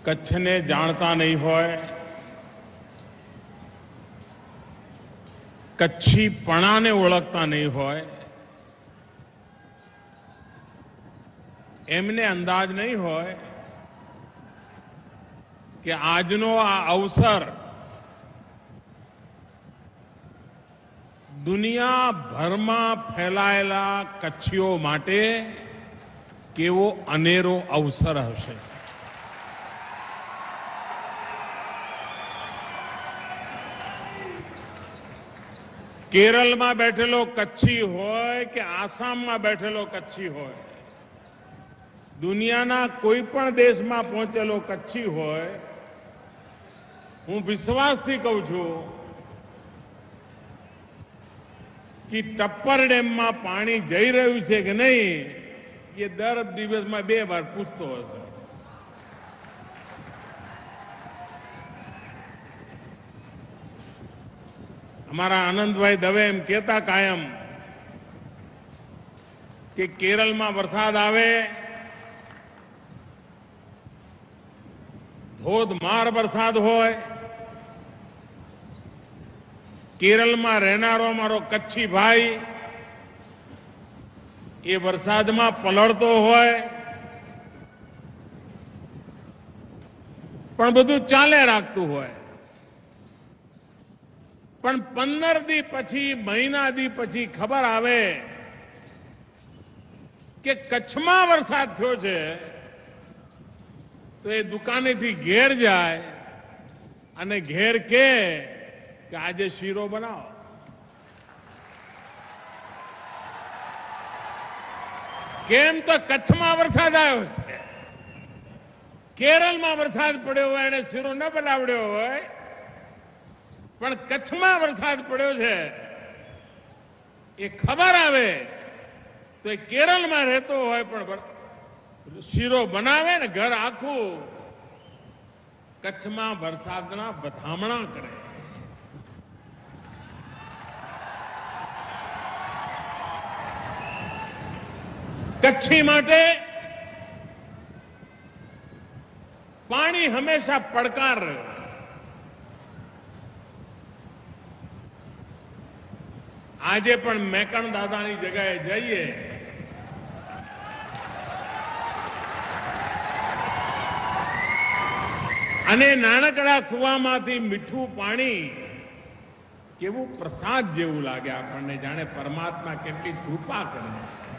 કચ્છને જાણતા નહીં હોય, કચ્છીપણાને ઓળખતા નહીં હોય, એમને અંદાજ નહીં હોય કે આજનો આ અવસર દુનિયાભરમાં ફેલાયેલા કચ્છીઓ માટે કેવો અનેરો અવસર હશે. કેરળમાં બેઠેલો કચ્છી હોય કે આસામમાં બેઠેલો કચ્છી હોય, દુનિયાના કોઈ પણ દેશમાં પહોંચેલો કચ્છી હોય, હું વિશ્વાસથી કહું છું કે ટપ્પર ડેમમાં પાણી જઈ રહ્યું છે કે નહીં એ દર દિવસમાં 2 વાર પૂછતો હશે. અમારા આનંદભાઈ દવે એમ કહેતા કાયમ કે કેરળમાં વરસાદ આવે, ધોધમાર વરસાદ હોય, કેરળમાં રહેનારો મારો કચ્છી ભાઈ એ વરસાદમાં પલળતો હોય, પણ બધું ચાલે રાખતું હોય, પણ 15 દી પછી, મહિના દી પછી ખબર આવે કે કચ્છમાં વરસાદ થયો છે, તો એ દુકાનેથી ઘેર જાય અને ઘેર કે આજે શીરો બનાવો. કેમ તો કચ્છમાં વરસાદ આવ્યો છે, કેરળમાં વરસાદ પડ્યો હોય એને શીરો ન બનાવડ્યો હોય, પણ કચ્છમાં વરસાદ પડ્યો છે એ ખબર આવે તો એ કેરળમાં રહેતો હોય પણ શીરો બનાવે ને ઘર આખું કચ્છમાં વરસાદના વધામણા કરે. કચ્છી માટે પાણી હંમેશા પડકાર રહ્યો. આજે પણ મેકણ દાદાની જગ્યાએ જઈએ અને નાનકડા કૂવામાંથી મીઠું પાણી કેવું પ્રસાદ જેવું લાગે આપણને, જાણે પરમાત્મા કેટલી કૃપા કરે છે.